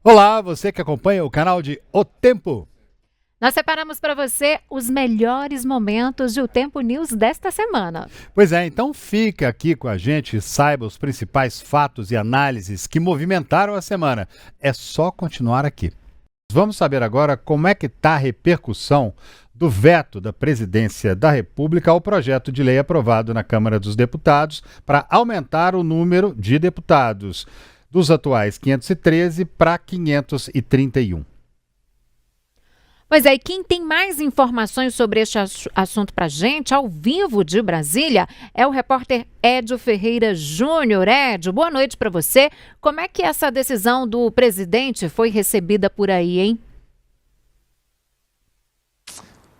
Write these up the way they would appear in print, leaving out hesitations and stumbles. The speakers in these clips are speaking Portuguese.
Olá, você que acompanha o canal de O Tempo. Nós separamos para você os melhores momentos de O Tempo News desta semana. Pois é, então fica aqui com a gente e saiba os principais fatos e análises que movimentaram a semana. É só continuar aqui. Vamos saber agora como é que está a repercussão do veto da Presidência da República ao projeto de lei aprovado na Câmara dos Deputados para aumentar o número de deputados dos atuais 513 para 531. Pois é, e quem tem mais informações sobre este assunto para a gente, ao vivo de Brasília, é o repórter Edio Ferreira Júnior. Edio, boa noite para você. Como é que essa decisão do presidente foi recebida por aí, hein?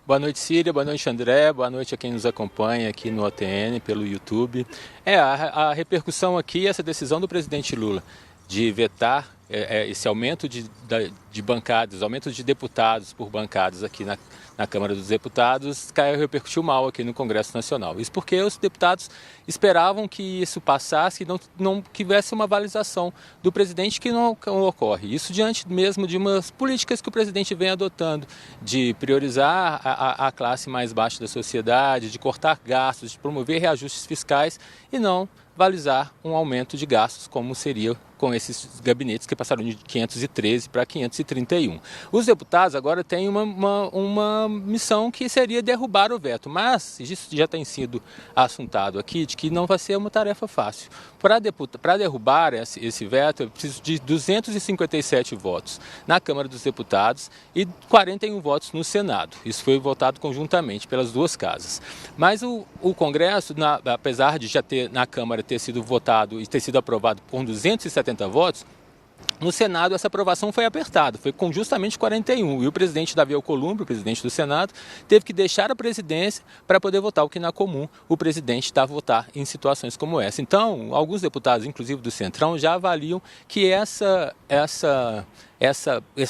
Boa noite, Síria. Boa noite, André. Boa noite a quem nos acompanha aqui no OTN, pelo YouTube. A repercussão aqui, essa decisão do presidente Lula de vetar esse aumento de bancadas, aumento de deputados por bancadas aqui na Câmara dos Deputados, repercutiu mal aqui no Congresso Nacional. Isso porque os deputados esperavam que isso passasse e não tivesse uma avaliação do presidente, que não ocorre. Isso diante mesmo de umas políticas que o presidente vem adotando, de priorizar a classe mais baixa da sociedade, de cortar gastos, de promover reajustes fiscais e não avalizar um aumento de gastos, como seria com esses gabinetes que passaram de 513 para 531. Os deputados agora têm uma missão que seria derrubar o veto, mas isso já tem sido assuntado aqui, de que não vai ser uma tarefa fácil. Para derrubar esse veto, eu preciso de 257 votos na Câmara dos Deputados e 41 votos no Senado. Isso foi votado conjuntamente pelas duas casas. Mas o Congresso, apesar de já ter na Câmara ter sido votado e ter sido aprovado por 270 votos, no Senado essa aprovação foi apertada, foi com justamente 41. E o presidente Davi Alcolumbre, o presidente do Senado, teve que deixar a presidência para poder votar, o que não é comum o presidente votar em situações como essa. Então, alguns deputados, inclusive do Centrão, já avaliam que essa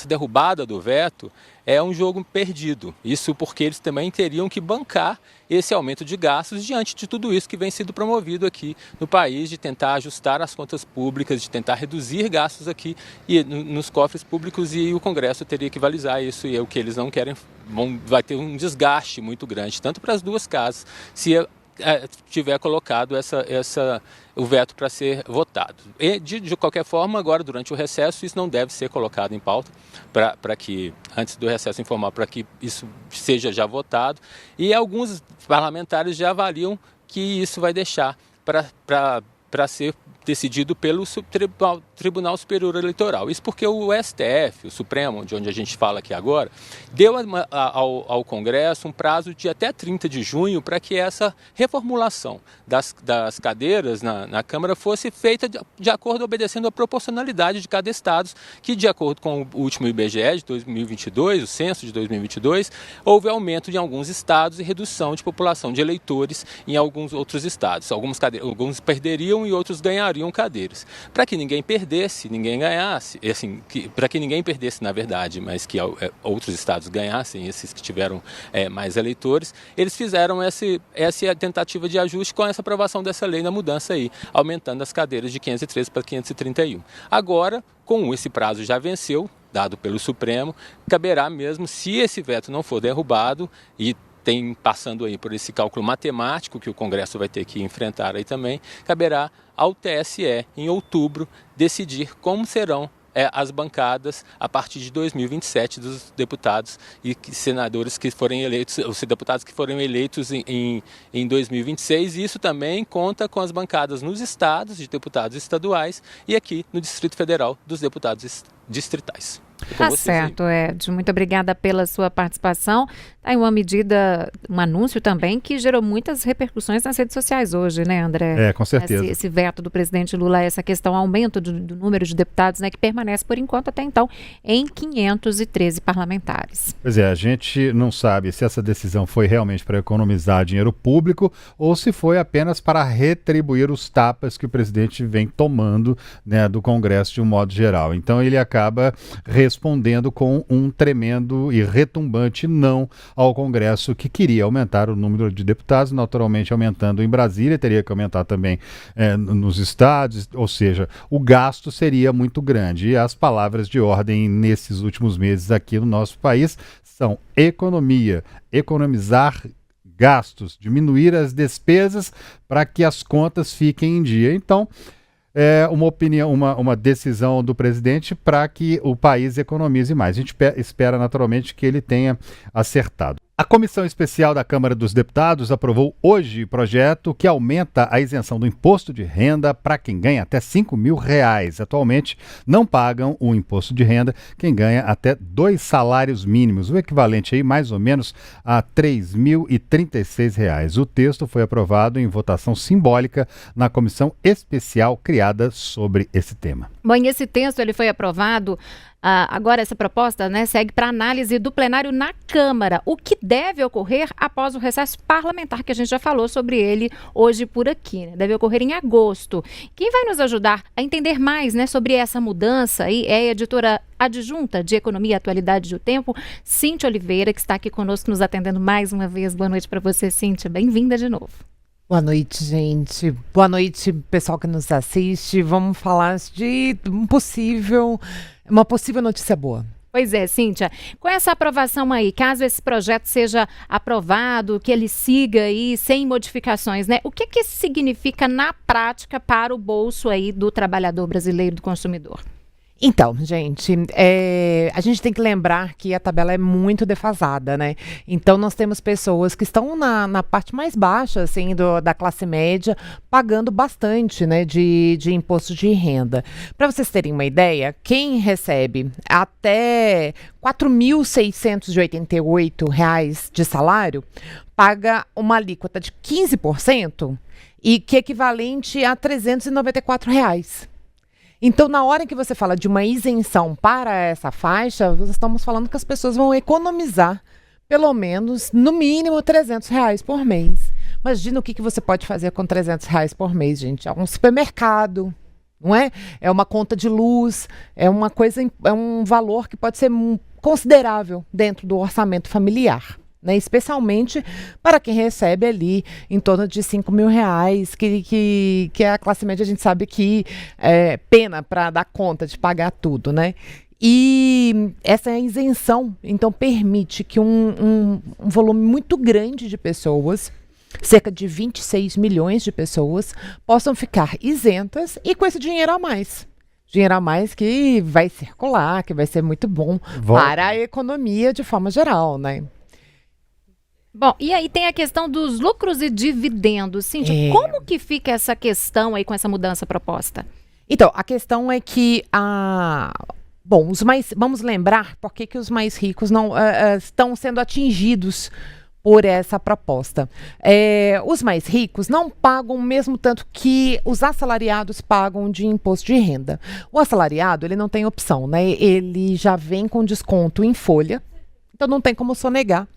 derrubada do veto é um jogo perdido. Isso porque eles também teriam que bancar esse aumento de gastos diante de tudo isso que vem sendo promovido aqui no país, de tentar ajustar as contas públicas, de tentar reduzir gastos aqui nos cofres públicos, e o Congresso teria que balizar isso, e é o que eles não querem. Vai ter um desgaste muito grande, tanto para as duas casas, se tiver colocado o veto para ser votado. E, de qualquer forma, agora, durante o recesso, isso não deve ser colocado em pauta, para que, antes do recesso informal, para que isso seja já votado. E alguns parlamentares já avaliam que isso vai deixar para ser decidido pelo Tribunal Superior Eleitoral. Isso porque o STF, o Supremo, de onde a gente fala aqui agora, deu ao Congresso um prazo de até 30 de junho para que essa reformulação das cadeiras na Câmara fosse feita de acordo, obedecendo a proporcionalidade de cada estado, que, de acordo com o último IBGE de 2022, o censo de 2022, houve aumento em alguns estados e redução de população de eleitores em alguns outros estados. Alguns perderiam e outros ganhariam cadeiras. Para que ninguém perdesse, ninguém ganhasse, assim, para que ninguém perdesse, na verdade, mas que outros estados ganhassem, esses que tiveram mais eleitores, eles fizeram essa tentativa de ajuste com essa aprovação dessa lei na mudança aí, aumentando as cadeiras de 513 para 531. Agora, com esse prazo já venceu, dado pelo Supremo, caberá mesmo, se esse veto não for derrubado, e passando aí por esse cálculo matemático que o Congresso vai ter que enfrentar aí também, caberá ao TSE, em outubro, decidir como serão as bancadas a partir de 2027 dos deputados e senadores que forem eleitos, os deputados que forem eleitos em 2026, e isso também conta com as bancadas nos estados de deputados estaduais e aqui no Distrito Federal dos deputados distritais. Tá certo, Ed. Muito obrigada pela sua participação. Tá aí uma medida, um anúncio também que gerou muitas repercussões nas redes sociais hoje, né, André? Com certeza. Esse veto do presidente Lula, essa questão, aumento do número de deputados, né, que permanece por enquanto até então em 513 parlamentares. Pois é, a gente não sabe se essa decisão foi realmente para economizar dinheiro público ou se foi apenas para retribuir os tapas que o presidente vem tomando, né, do Congresso de um modo geral. Então ele acaba respondendo com um tremendo e retumbante não ao Congresso, que queria aumentar o número de deputados, naturalmente aumentando em Brasília, teria que aumentar também nos estados, ou seja, o gasto seria muito grande. E as palavras de ordem nesses últimos meses aqui no nosso país são economia, economizar gastos, diminuir as despesas para que as contas fiquem em dia. Então, uma decisão do presidente para que o país economize mais. A gente espera naturalmente que ele tenha acertado. A Comissão Especial da Câmara dos Deputados aprovou hoje o projeto que aumenta a isenção do imposto de renda para quem ganha até R$5.000. Atualmente, não pagam o imposto de renda quem ganha até 2 salários mínimos, o equivalente aí mais ou menos a R$3.036. O texto foi aprovado em votação simbólica na comissão especial criada sobre esse tema. Bom, e esse texto ele foi aprovado. Agora essa proposta, né, segue para análise do plenário na Câmara, o que deve ocorrer após o recesso parlamentar, que a gente já falou sobre ele hoje por aqui, né? Deve ocorrer em agosto. Quem vai nos ajudar a entender mais, né, sobre essa mudança aí é a editora adjunta de Economia e Atualidade do Tempo, Cíntia Oliveira, que está aqui conosco nos atendendo mais uma vez. Boa noite para você, Cíntia. Bem-vinda de novo. Boa noite, gente. Boa noite, pessoal que nos assiste. Vamos falar de uma possível notícia boa. Pois é, Cíntia. Com essa aprovação aí, caso esse projeto seja aprovado, que ele siga aí sem modificações, né? O que isso significa na prática para o bolso aí do trabalhador brasileiro, do consumidor? Então, gente, a gente tem que lembrar que a tabela é muito defasada, né? Então, nós temos pessoas que estão na parte mais baixa, assim, da classe média, pagando bastante, né, de imposto de renda. Para vocês terem uma ideia, quem recebe até R$4.688 de salário, paga uma alíquota de 15%, e que é equivalente a R$394. Então, na hora que você fala de uma isenção para essa faixa, nós estamos falando que as pessoas vão economizar pelo menos, no mínimo, R$300 por mês. Imagina o que você pode fazer com R$300 por mês, gente. É um supermercado, não é? É uma conta de luz, é um valor que pode ser considerável dentro do orçamento familiar. Né, especialmente para quem recebe ali em torno de R$5.000, que a classe média a gente sabe que é pena para dar conta de pagar tudo, né? E essa isenção, então, permite que um volume muito grande de pessoas, cerca de 26 milhões de pessoas, possam ficar isentas e com esse dinheiro a mais. Dinheiro a mais que vai circular, que vai ser muito bom para a economia de forma geral, né? Bom, e aí tem a questão dos lucros e dividendos. Cíntia, como que fica essa questão aí com essa mudança proposta? Então, a questão é que vamos lembrar por que os mais ricos não estão sendo atingidos por essa proposta. Os mais ricos não pagam o mesmo tanto que os assalariados pagam de imposto de renda. O assalariado, ele não tem opção, né? Ele já vem com desconto em folha, então não tem como sonegar.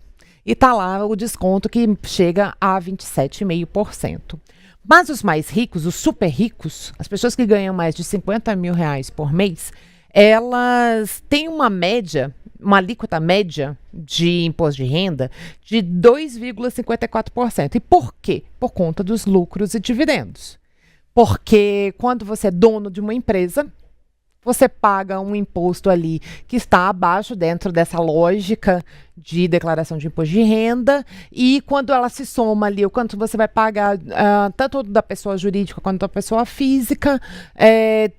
E está lá o desconto que chega a 27,5%. Mas os mais ricos, os super ricos, as pessoas que ganham mais de R$50.000 por mês, elas têm uma alíquota média de imposto de renda de 2,54%. E por quê? Por conta dos lucros e dividendos. Porque quando você é dono de uma empresa, você paga um imposto ali que está abaixo dentro dessa lógica de declaração de imposto de renda, e quando ela se soma ali, o quanto você vai pagar tanto da pessoa jurídica quanto da pessoa física,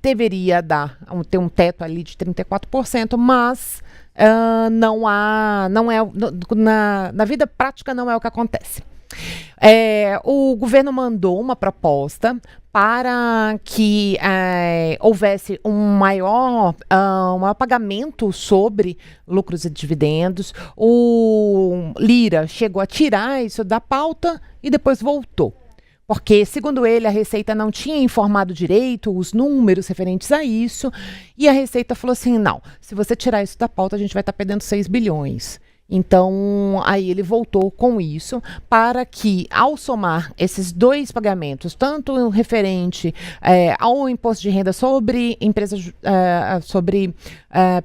deveria ter um teto ali de 34%, mas na vida prática não é o que acontece. O governo mandou uma proposta para que houvesse um maior pagamento sobre lucros e dividendos. O Lira chegou a tirar isso da pauta e depois voltou. Porque, segundo ele, a Receita não tinha informado direito os números referentes a isso. E a Receita falou assim, não, se você tirar isso da pauta, a gente vai estar perdendo 6 bilhões. Então, aí ele voltou com isso para que, ao somar esses dois pagamentos, tanto o referente ao imposto de renda sobre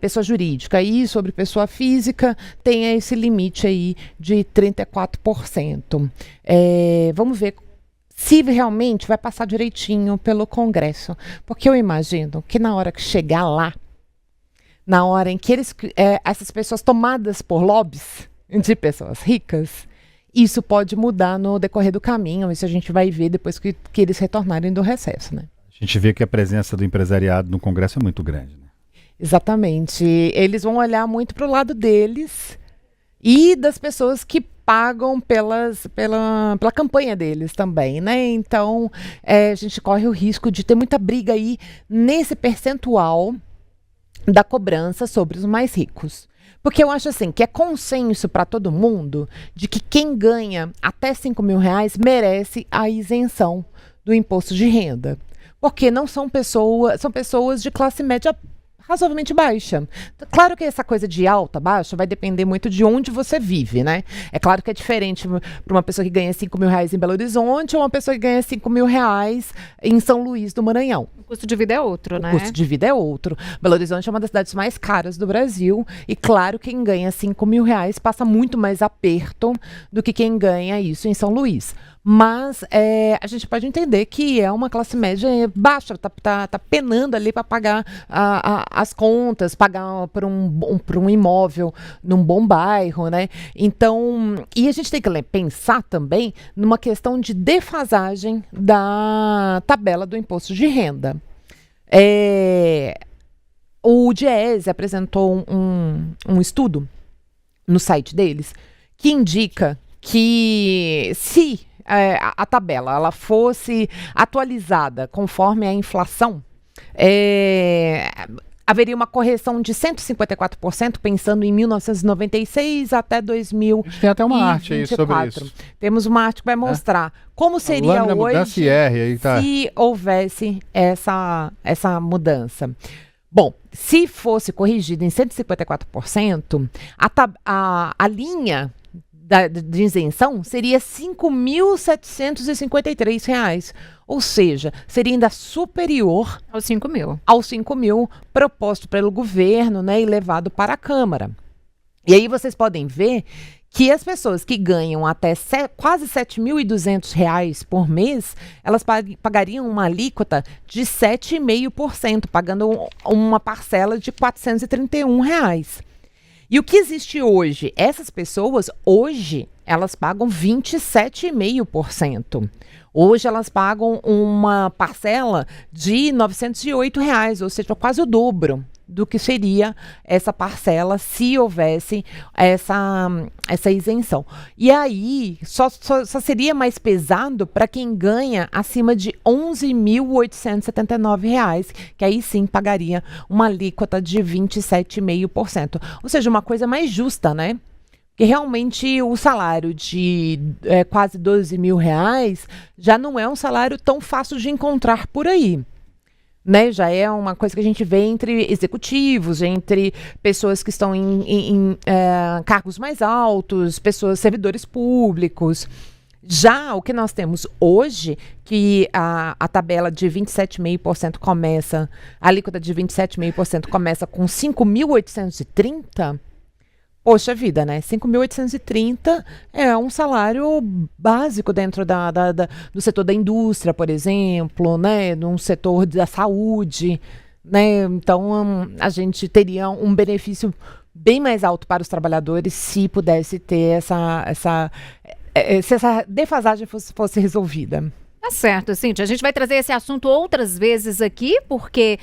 pessoa jurídica e sobre pessoa física, tenha esse limite aí de 34%. Vamos ver se realmente vai passar direitinho pelo Congresso, porque eu imagino que na hora que chegar lá, na hora em que essas pessoas tomadas por lobbies de pessoas ricas, isso pode mudar no decorrer do caminho. Isso a gente vai ver depois que eles retornarem do recesso, né? A gente vê que a presença do empresariado no Congresso é muito grande, né? Exatamente. Eles vão olhar muito para o lado deles e das pessoas que pagam pela campanha deles também, né? Então, a gente corre o risco de ter muita briga aí nesse percentual da cobrança sobre os mais ricos. Porque eu acho assim, que é consenso para todo mundo de que quem ganha até R$5.000 merece a isenção do imposto de renda. Porque não são pessoas de classe média razoavelmente baixa. Claro que essa coisa de alta, baixa, vai depender muito de onde você vive, né? É claro que é diferente para uma pessoa que ganha R$5.000 em Belo Horizonte ou uma pessoa que ganha R$5.000 em São Luís do Maranhão. O custo de vida é outro, né? O custo de vida é outro. Belo Horizonte é uma das cidades mais caras do Brasil e, claro, quem ganha R$5.000 passa muito mais aperto do que quem ganha isso em São Luís. Mas a gente pode entender que é uma classe média baixa, tá penando ali para pagar as contas, pagar por um imóvel num bom bairro, né? Então, e a gente tem que pensar também numa questão de defasagem da tabela do imposto de renda. O Diese apresentou um estudo no site deles que indica que se a tabela ela fosse atualizada conforme a inflação, haveria uma correção de 154%, pensando em 1996 até 2024. A gente tem até uma arte aí sobre isso. Temos uma arte que vai mostrar como seria hoje se houvesse essa mudança. Bom, se fosse corrigido em 154%, a linha de isenção seria R$ 5.753, ou seja, seria ainda superior aos 5.000. Aos 5.000 proposto pelo governo, né, e levado para a Câmara. E aí vocês podem ver que as pessoas que ganham até quase R$ 7.200 por mês, elas pagariam uma alíquota de 7,5%, pagando uma parcela de R$ 431. E o que existe hoje? Essas pessoas, hoje, elas pagam 27,5%. Hoje elas pagam uma parcela de R$ 908, ou seja, quase o dobro do que seria essa parcela se houvesse essa isenção. E aí, só seria mais pesado para quem ganha acima de R$ 11.879, que aí sim pagaria uma alíquota de 27,5%. Ou seja, uma coisa mais justa, né? Porque realmente o salário de quase R$12.000 já não é um salário tão fácil de encontrar por aí. Né, já é uma coisa que a gente vê entre executivos, entre pessoas que estão em cargos mais altos, servidores públicos. Já o que nós temos hoje, que a tabela de 27,5% começa, a alíquota de 27,5% começa com 5.830, poxa vida, né? 5.830 é um salário básico dentro do setor da indústria, por exemplo, né? No setor da saúde, né? Então, a gente teria um benefício bem mais alto para os trabalhadores se pudesse ter se essa defasagem fosse resolvida. Tá certo, Cíntia. A gente vai trazer esse assunto outras vezes aqui, porque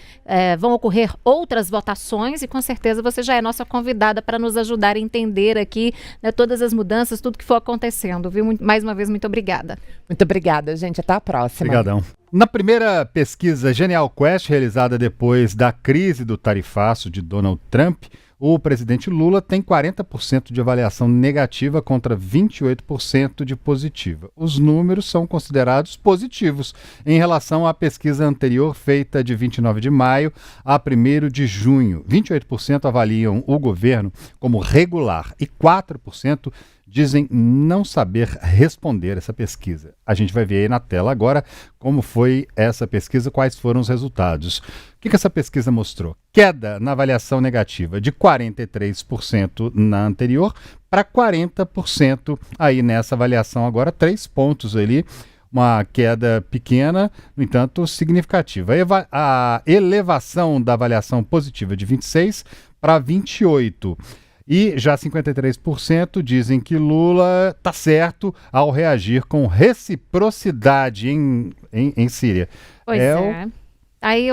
vão ocorrer outras votações e com certeza você já é nossa convidada para nos ajudar a entender aqui, né, todas as mudanças, tudo que for acontecendo, viu? Mais uma vez, muito obrigada. Muito obrigada, gente. Até a próxima. Obrigadão. Na primeira pesquisa Genial Quest, realizada depois da crise do tarifaço de Donald Trump, o presidente Lula tem 40% de avaliação negativa contra 28% de positiva. Os números são considerados positivos em relação à pesquisa anterior feita de 29 de maio a 1º de junho. 28% avaliam o governo como regular e 4% dizem não saber responder essa pesquisa. A gente vai ver aí na tela agora como foi essa pesquisa, quais foram os resultados. O que essa pesquisa mostrou? Queda na avaliação negativa de 43% na anterior para 40% aí nessa avaliação agora, 3 pontos ali. Uma queda pequena, no entanto, significativa. A elevação da avaliação positiva de 26 para 28. E já 53% dizem que Lula está certo ao reagir com reciprocidade em Síria. Pois é. Aí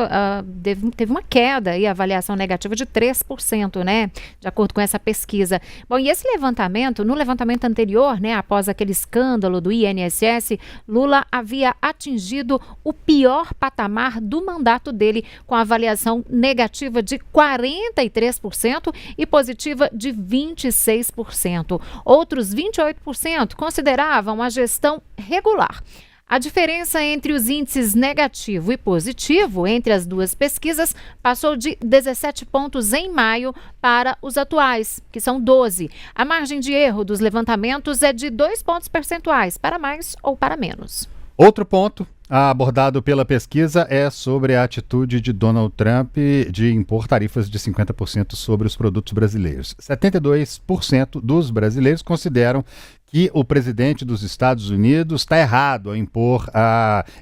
teve uma queda e avaliação negativa de 3%, né? De acordo com essa pesquisa. Bom, e esse levantamento, no levantamento anterior, né, após aquele escândalo do INSS, Lula havia atingido o pior patamar do mandato dele, com avaliação negativa de 43% e positiva de 26%. Outros 28% consideravam a gestão regular. A diferença entre os índices negativo e positivo entre as duas pesquisas passou de 17 pontos em maio para os atuais, que são 12. A margem de erro dos levantamentos é de 2 pontos percentuais, para mais ou para menos. Outro ponto abordado pela pesquisa é sobre a atitude de Donald Trump de impor tarifas de 50% sobre os produtos brasileiros. 72% dos brasileiros consideram que o presidente dos Estados Unidos está errado ao impor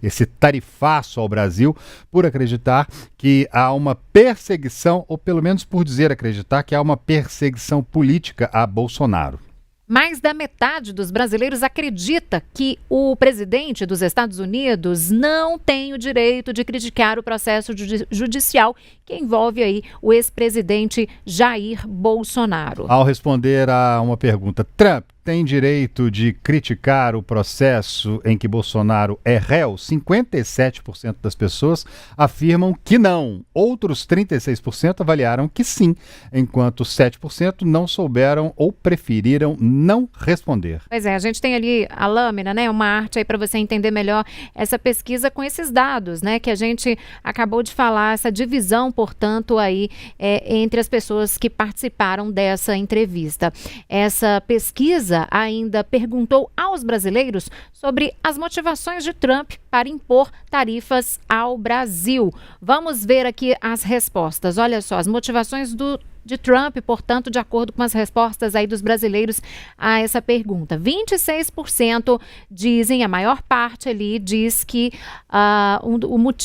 esse tarifaço ao Brasil por acreditar que há uma perseguição, ou pelo menos por dizer acreditar que há uma perseguição política a Bolsonaro. Mais da metade dos brasileiros acredita que o presidente dos Estados Unidos não tem o direito de criticar o processo judicial que envolve aí o ex-presidente Jair Bolsonaro. Ao responder a uma pergunta, Trump tem direito de criticar o processo em que Bolsonaro é réu? 57% das pessoas afirmam que não. Outros 36% avaliaram que sim, enquanto 7% não souberam ou preferiram não responder. Pois é, a gente tem ali a lâmina, né? Uma arte aí para você entender melhor essa pesquisa com esses dados, né? Que a gente acabou de falar, essa divisão, portanto, aí entre as pessoas que participaram dessa entrevista. Essa pesquisa ainda perguntou aos brasileiros sobre as motivações de Trump para impor tarifas ao Brasil. Vamos ver aqui as respostas. Olha só, as motivações de Trump, portanto, de acordo com as respostas aí dos brasileiros a essa pergunta. 26% dizem, a maior parte ali diz que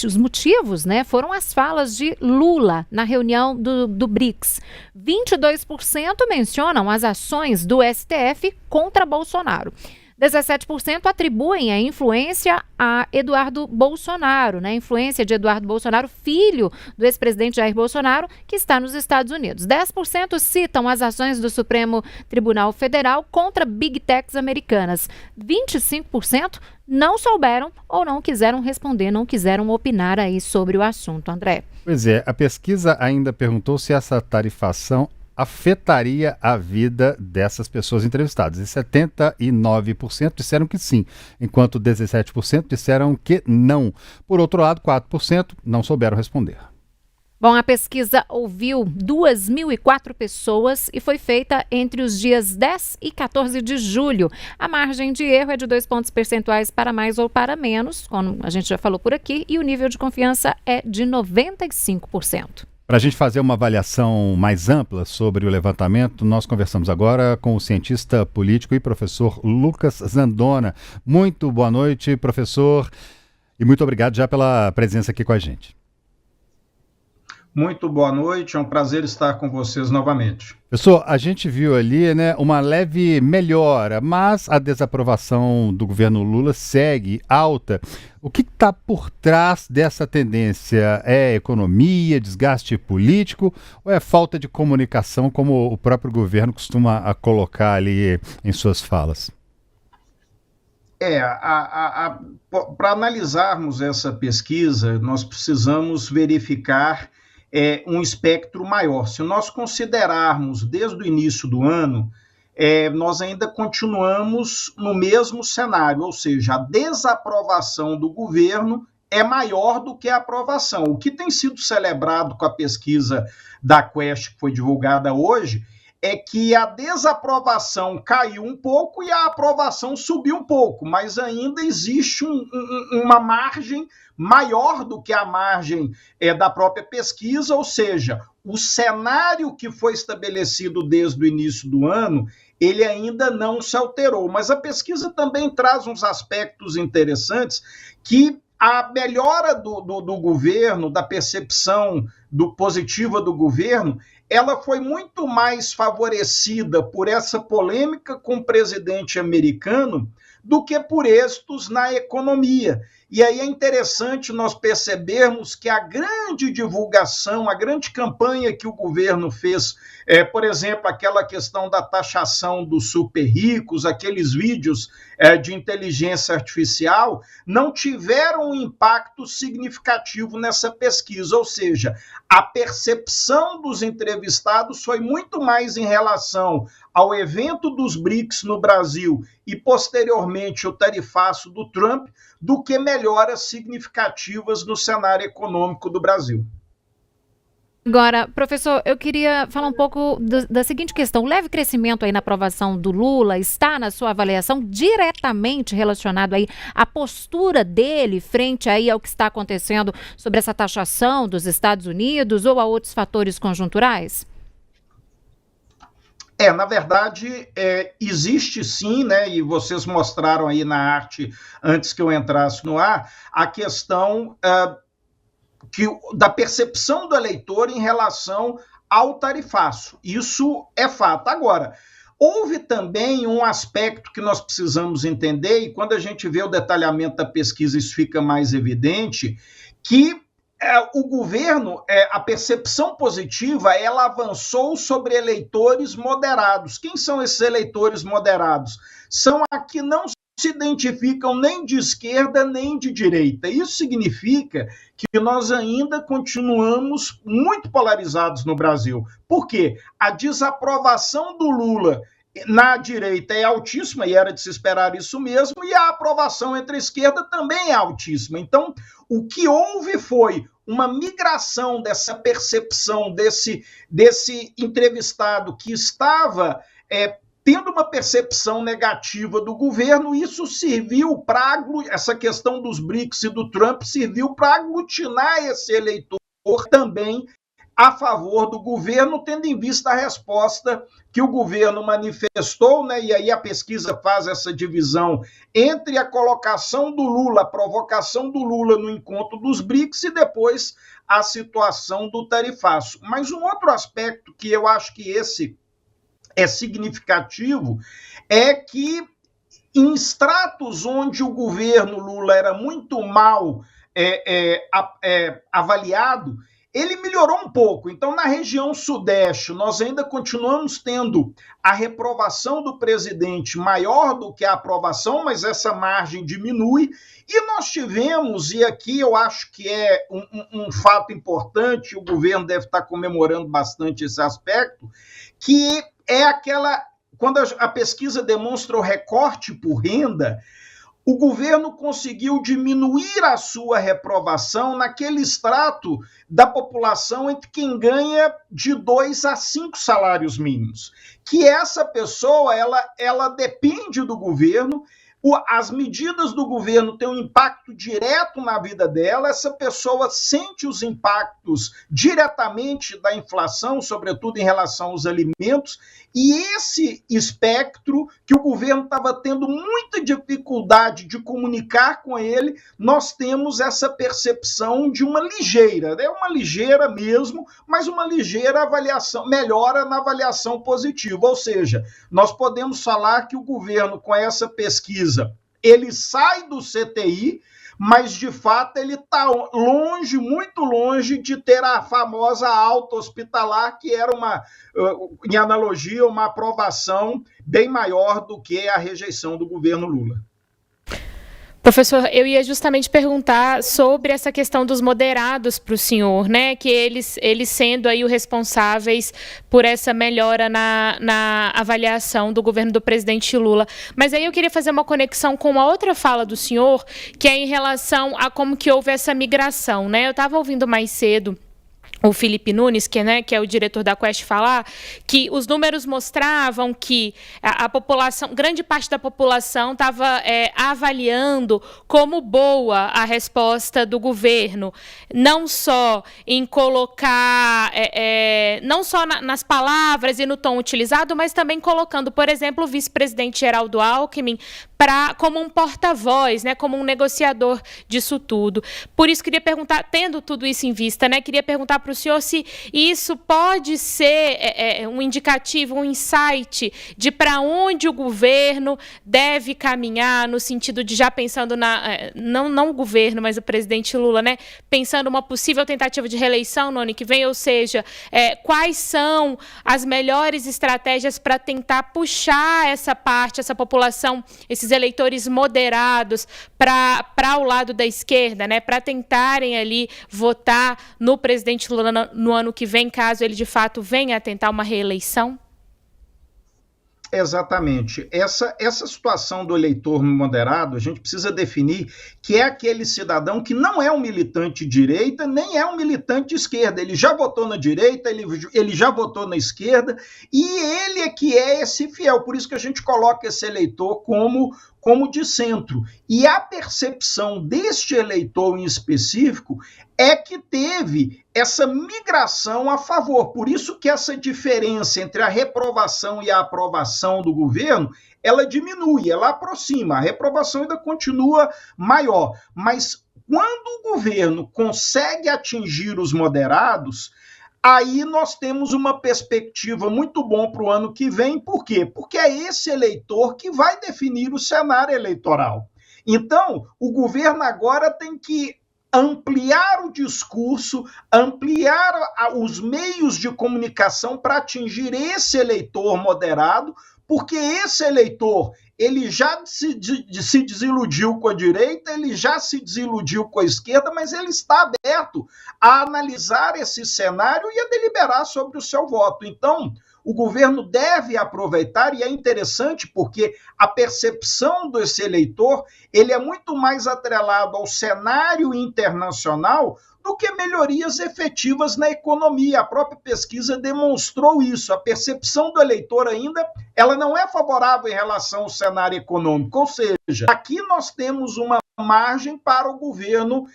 os motivos, né, foram as falas de Lula na reunião do BRICS. 22% mencionam as ações do STF contra Bolsonaro. 17% atribuem a influência a Eduardo Bolsonaro, né? Influência de Eduardo Bolsonaro, filho do ex-presidente Jair Bolsonaro, que está nos Estados Unidos. 10% citam as ações do Supremo Tribunal Federal contra Big Techs americanas. 25% não souberam ou não quiseram responder, não quiseram opinar aí sobre o assunto, André. Pois é, a pesquisa ainda perguntou se essa tarifação afetaria a vida dessas pessoas entrevistadas. E 79% disseram que sim, enquanto 17% disseram que não. Por outro lado, 4% não souberam responder. Bom, a pesquisa ouviu 2.004 pessoas e foi feita entre os dias 10 e 14 de julho. A margem de erro é de 2 pontos percentuais para mais ou para menos, como a gente já falou por aqui, e o nível de confiança é de 95%. Para a gente fazer uma avaliação mais ampla sobre o levantamento, nós conversamos agora com o cientista político e professor Lucas Zandona. Muito boa noite, professor, e muito obrigado já pela presença aqui com a gente. Muito boa noite, é um prazer estar com vocês novamente. Professor, a gente viu ali, né, uma leve melhora, mas a desaprovação do governo Lula segue alta. O que está por trás dessa tendência? É economia, desgaste político ou é falta de comunicação, como o próprio governo costuma colocar ali em suas falas? Para analisarmos essa pesquisa, nós precisamos verificar um espectro maior. Se nós considerarmos desde o início do ano, nós ainda continuamos no mesmo cenário, ou seja, a desaprovação do governo é maior do que a aprovação. O que tem sido celebrado com a pesquisa da Quest, que foi divulgada hoje, é que a desaprovação caiu um pouco e a aprovação subiu um pouco, mas ainda existe uma margem maior do que a margem da própria pesquisa, ou seja, o cenário que foi estabelecido desde o início do ano, ele ainda não se alterou. Mas a pesquisa também traz uns aspectos interessantes que a melhora do governo, da percepção positiva do governo, ela foi muito mais favorecida por essa polêmica com o presidente americano do que por êxitos na economia. E aí é interessante nós percebermos que a grande divulgação, a grande campanha que o governo fez, por exemplo, aquela questão da taxação dos super ricos, aqueles vídeos de inteligência artificial, não tiveram um impacto significativo nessa pesquisa, ou seja, a percepção dos entrevistados foi muito mais em relação ao evento dos BRICS no Brasil e, posteriormente, o tarifaço do Trump, do que melhoras significativas no cenário econômico do Brasil. Agora, professor, eu queria falar um pouco da seguinte questão. O leve crescimento aí na aprovação do Lula está, na sua avaliação, diretamente relacionado aí à postura dele frente aí ao que está acontecendo sobre essa taxação dos Estados Unidos ou a outros fatores conjunturais? Na verdade, existe sim, né, e vocês mostraram aí na arte, antes que eu entrasse no ar, a questão da percepção do eleitor em relação ao tarifaço. Isso é fato. Agora, houve também um aspecto que nós precisamos entender, e quando a gente vê o detalhamento da pesquisa, isso fica mais evidente, que o governo, a percepção positiva, ela avançou sobre eleitores moderados. Quem são esses eleitores moderados? São a que não se identificam nem de esquerda nem de direita. Isso significa que nós ainda continuamos muito polarizados no Brasil. Por quê? A desaprovação do Lula na direita é altíssima, e era de se esperar isso mesmo, e a aprovação entre a esquerda também é altíssima. Então, o que houve foi uma migração dessa percepção desse entrevistado que estava tendo uma percepção negativa do governo. Isso serviu para, essa questão dos BRICS e do Trump, serviu para aglutinar esse eleitor também a favor do governo, tendo em vista a resposta que o governo manifestou, né? E aí a pesquisa faz essa divisão entre a colocação do Lula, a provocação do Lula no encontro dos BRICS e depois a situação do tarifaço. Mas um outro aspecto que eu acho que esse é significativo é que em estratos onde o governo Lula era muito mal avaliado, ele melhorou um pouco. Então, na região sudeste, nós ainda continuamos tendo a reprovação do presidente maior do que a aprovação, mas essa margem diminui. E nós tivemos, e aqui eu acho que é um fato importante, o governo deve estar comemorando bastante esse aspecto, que é aquela, quando a pesquisa demonstra o recorte por renda, o governo conseguiu diminuir a sua reprovação naquele extrato da população entre quem ganha de 2 a 5 salários mínimos. Que essa pessoa, ela depende do governo, as medidas do governo têm um impacto direto na vida dela, essa pessoa sente os impactos diretamente da inflação, sobretudo em relação aos alimentos, e esse espectro que o governo estava tendo muita dificuldade de comunicar com ele, nós temos essa percepção de uma ligeira mesmo, mas uma ligeira avaliação, melhora na avaliação positiva, ou seja, nós podemos falar que o governo, com essa pesquisa, ele sai do CTI, mas de fato ele está longe, muito longe de ter a famosa alta hospitalar, que era em analogia, uma aprovação bem maior do que a rejeição do governo Lula. Professor, eu ia justamente perguntar sobre essa questão dos moderados para o senhor, né? Que eles sendo aí os responsáveis por essa melhora na avaliação do governo do presidente Lula. Mas aí eu queria fazer uma conexão com uma outra fala do senhor, que é em relação a como que houve essa migração, né? Eu estava ouvindo mais cedo o Felipe Nunes, que é o diretor da Quest, falar que os números mostravam que a população, grande parte da população estava avaliando como boa a resposta do governo, não só em colocar, não só nas palavras e no tom utilizado, mas também colocando, por exemplo, o vice-presidente Geraldo Alckmin como um porta-voz, né, como um negociador disso tudo. Por isso, queria perguntar, tendo tudo isso em vista, né, queria perguntar para o senhor se isso pode ser um indicativo, um insight de para onde o governo deve caminhar, no sentido de já pensando não o governo, mas o presidente Lula, né, pensando uma possível tentativa de reeleição no ano que vem, ou seja, quais são as melhores estratégias para tentar puxar essa parte, essa população, esses eleitores moderados para o lado da esquerda, né, para tentarem ali votar no presidente Lula no ano que vem, caso ele de fato venha a tentar uma reeleição? Exatamente. Essa situação do eleitor moderado, a gente precisa definir que é aquele cidadão que não é um militante de direita, nem é um militante de esquerda. Ele já votou na direita, ele já votou na esquerda, e ele é que é esse fiel. Por isso que a gente coloca esse eleitor como de centro. E a percepção deste eleitor em específico é que teve essa migração a favor. Por isso que essa diferença entre a reprovação e a aprovação do governo, ela diminui, ela aproxima. A reprovação ainda continua maior. Mas quando o governo consegue atingir os moderados, aí nós temos uma perspectiva muito bom para o ano que vem. Por quê? Porque é esse eleitor que vai definir o cenário eleitoral. Então, o governo agora tem que ampliar o discurso, ampliar os meios de comunicação para atingir esse eleitor moderado, porque esse eleitor, ele já se desiludiu com a direita, ele já se desiludiu com a esquerda, mas ele está aberto a analisar esse cenário e a deliberar sobre o seu voto. Então, o governo deve aproveitar, e é interessante porque a percepção desse eleitor, ele é muito mais atrelado ao cenário internacional do que melhorias efetivas na economia. A própria pesquisa demonstrou isso. A percepção do eleitor ainda, ela não é favorável em relação ao cenário econômico. Ou seja, aqui nós temos uma margem para o governo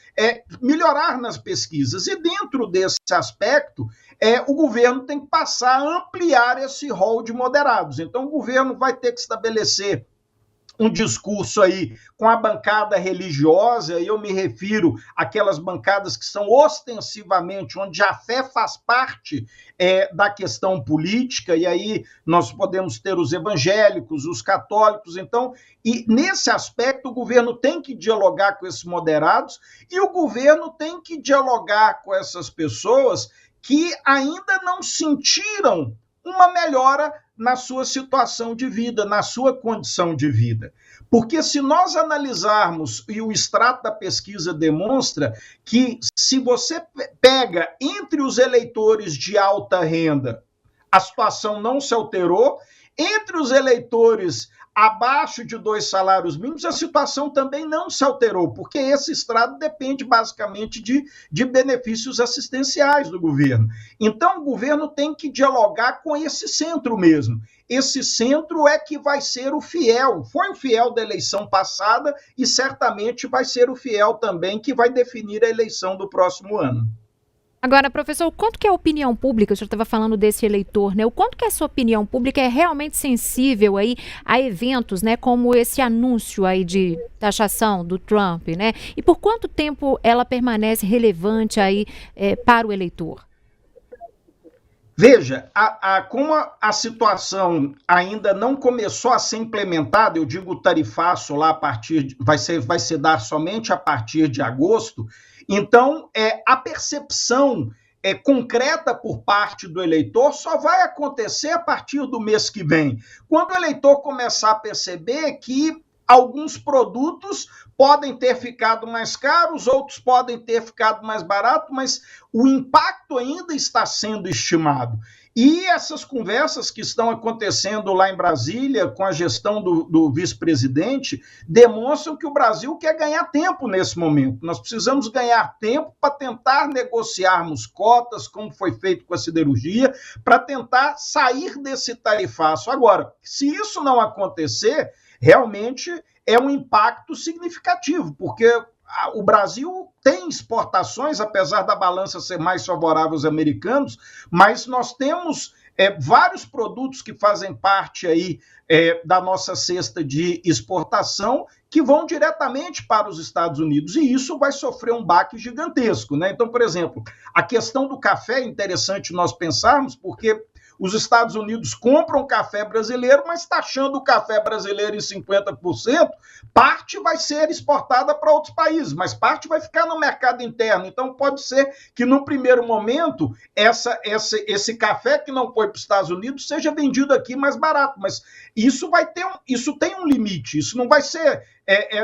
melhorar nas pesquisas. E dentro desse aspecto, o governo tem que passar a ampliar esse rol de moderados. Então, o governo vai ter que estabelecer um discurso aí com a bancada religiosa, e eu me refiro àquelas bancadas que são ostensivamente, onde a fé faz parte da questão política, e aí nós podemos ter os evangélicos, os católicos. Então, e nesse aspecto o governo tem que dialogar com esses moderados, e o governo tem que dialogar com essas pessoas que ainda não sentiram uma melhora na sua situação de vida, na sua condição de vida. Porque se nós analisarmos, e o extrato da pesquisa demonstra, que se você pega entre os eleitores de alta renda, a situação não se alterou, entre os eleitores abaixo de 2 salários mínimos, a situação também não se alterou, porque esse extrato depende basicamente de benefícios assistenciais do governo. Então, o governo tem que dialogar com esse centro mesmo. Esse centro é que vai ser o fiel, foi o fiel da eleição passada e certamente vai ser o fiel também que vai definir a eleição do próximo ano. Agora, professor, o quanto que a opinião pública, o senhor estava falando desse eleitor, né? O quanto que essa opinião pública é realmente sensível aí a eventos, né? Como esse anúncio aí de taxação do Trump, né? E por quanto tempo ela permanece relevante aí para o eleitor? Veja, como a situação ainda não começou a ser implementada, eu digo o tarifaço lá vai se dar somente a partir de agosto. Então, a percepção concreta por parte do eleitor só vai acontecer a partir do mês que vem, quando o eleitor começar a perceber que alguns produtos podem ter ficado mais caros, outros podem ter ficado mais baratos, mas o impacto ainda está sendo estimado. E essas conversas que estão acontecendo lá em Brasília com a gestão do vice-presidente demonstram que o Brasil quer ganhar tempo nesse momento. Nós precisamos ganhar tempo para tentar negociarmos cotas, como foi feito com a siderurgia, para tentar sair desse tarifaço. Agora, se isso não acontecer, realmente é um impacto significativo, porque o Brasil tem exportações, apesar da balança ser mais favorável aos americanos, mas nós temos vários produtos que fazem parte aí da nossa cesta de exportação que vão diretamente para os Estados Unidos, e isso vai sofrer um baque gigantesco, né? Então, por exemplo, a questão do café é interessante nós pensarmos, porque os Estados Unidos compram café brasileiro, mas taxando o café brasileiro em 50%, parte vai ser exportada para outros países, mas parte vai ficar no mercado interno. Então, pode ser que, no primeiro momento, esse café que não foi para os Estados Unidos seja vendido aqui mais barato. Mas isso tem um limite, isso não vai ser...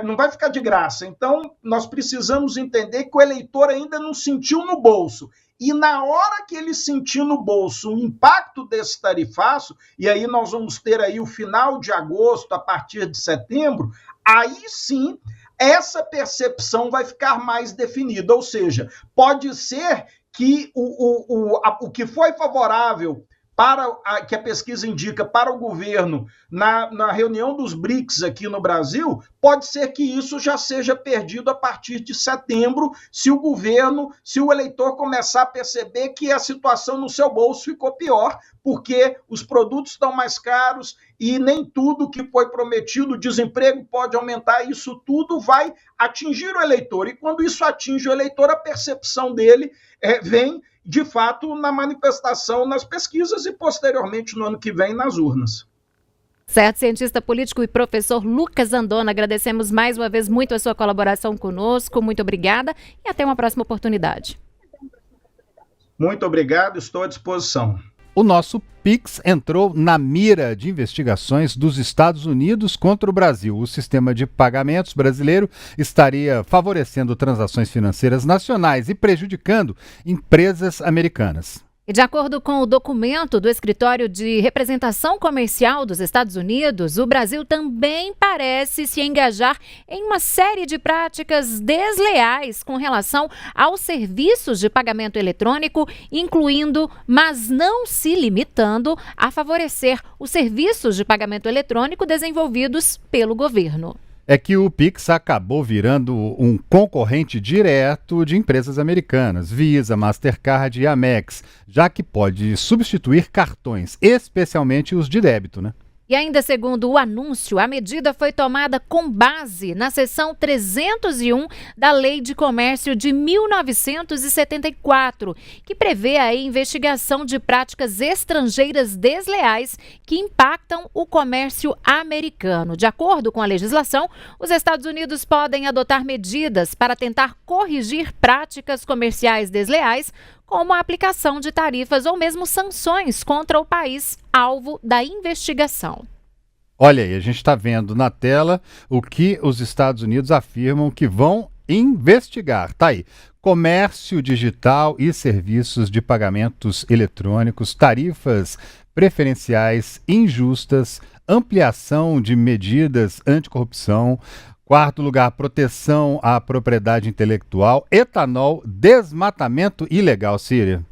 não vai ficar de graça. Então, nós precisamos entender que o eleitor ainda não sentiu no bolso. E na hora que ele sentir no bolso o impacto desse tarifaço, e aí nós vamos ter aí o final de agosto, a partir de setembro, aí sim essa percepção vai ficar mais definida. Ou seja, pode ser que o que foi favorável que a pesquisa indica para o governo na reunião dos BRICS aqui no Brasil, pode ser que isso já seja perdido a partir de setembro, se o eleitor começar a perceber que a situação no seu bolso ficou pior, porque os produtos estão mais caros e nem tudo que foi prometido, o desemprego pode aumentar, isso tudo vai atingir o eleitor. E quando isso atinge o eleitor, a percepção dele vem de fato, na manifestação nas pesquisas e, posteriormente, no ano que vem, nas urnas. Certo, cientista político e professor Lucas Andona, agradecemos mais uma vez muito a sua colaboração conosco, muito obrigada e até uma próxima oportunidade. Muito obrigado, estou à disposição. O nosso Pix entrou na mira de investigações dos Estados Unidos contra o Brasil. O sistema de pagamentos brasileiro estaria favorecendo transações financeiras nacionais e prejudicando empresas americanas. E de acordo com o documento do Escritório de Representação Comercial dos Estados Unidos, o Brasil também parece se engajar em uma série de práticas desleais com relação aos serviços de pagamento eletrônico, incluindo, mas não se limitando, a favorecer os serviços de pagamento eletrônico desenvolvidos pelo governo. É que o Pix acabou virando um concorrente direto de empresas americanas, Visa, Mastercard e Amex, já que pode substituir cartões, especialmente os de débito, né? E ainda segundo o anúncio, a medida foi tomada com base na seção 301 da Lei de Comércio de 1974, que prevê a investigação de práticas estrangeiras desleais que impactam o comércio americano. De acordo com a legislação, os Estados Unidos podem adotar medidas para tentar corrigir práticas comerciais desleais, como a aplicação de tarifas ou mesmo sanções contra o país alvo da investigação. Olha aí, a gente está vendo na tela o que os Estados Unidos afirmam que vão investigar. Tá aí. Comércio digital e serviços de pagamentos eletrônicos, tarifas preferenciais injustas, ampliação de medidas anticorrupção. Quarto lugar, proteção à propriedade intelectual, etanol, desmatamento ilegal, Síria.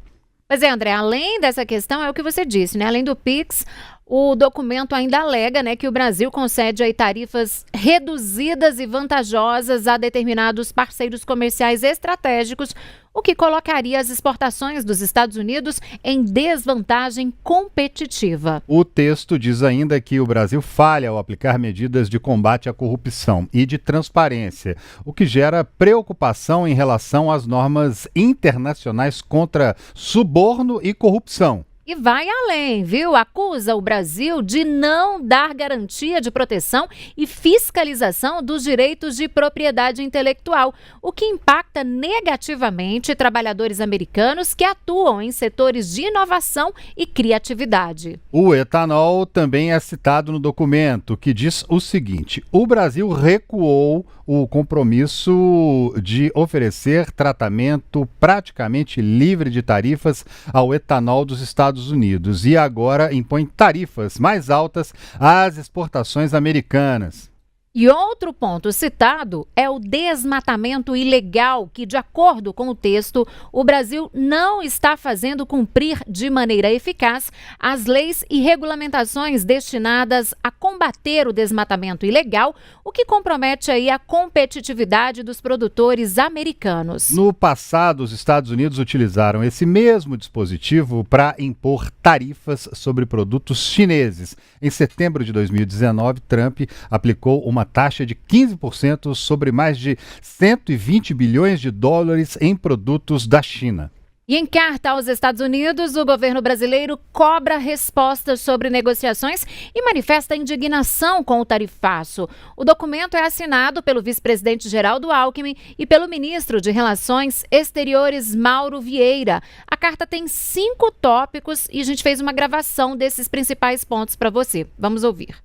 Pois é, André, além dessa questão, é o que você disse, né? Além do Pix, o documento ainda alega, né, que o Brasil concede aí tarifas reduzidas e vantajosas a determinados parceiros comerciais estratégicos, o que colocaria as exportações dos Estados Unidos em desvantagem competitiva. O texto diz ainda que o Brasil falha ao aplicar medidas de combate à corrupção e de transparência, o que gera preocupação em relação às normas internacionais contra suborno e corrupção. E vai além, viu? Acusa o Brasil de não dar garantia de proteção e fiscalização dos direitos de propriedade intelectual, o que impacta negativamente trabalhadores americanos que atuam em setores de inovação e criatividade. O etanol também é citado no documento, que diz o seguinte: o Brasil recuou o compromisso de oferecer tratamento praticamente livre de tarifas ao etanol dos Estados Unidos e agora impõe tarifas mais altas às exportações americanas. E outro ponto citado é o desmatamento ilegal, que, de acordo com o texto, o Brasil não está fazendo cumprir de maneira eficaz as leis e regulamentações destinadas a combater o desmatamento ilegal, o que compromete aí a competitividade dos produtores americanos. No passado, os Estados Unidos utilizaram esse mesmo dispositivo para impor tarifas sobre produtos chineses. Em setembro de 2019, Trump aplicou uma taxa de 15% sobre mais de 120 bilhões de dólares em produtos da China. E em carta aos Estados Unidos, o governo brasileiro cobra respostas sobre negociações e manifesta indignação com o tarifaço. O documento é assinado pelo vice-presidente Geraldo Alckmin e pelo ministro de Relações Exteriores, Mauro Vieira. A carta tem 5 tópicos e a gente fez uma gravação desses principais pontos para você. Vamos ouvir.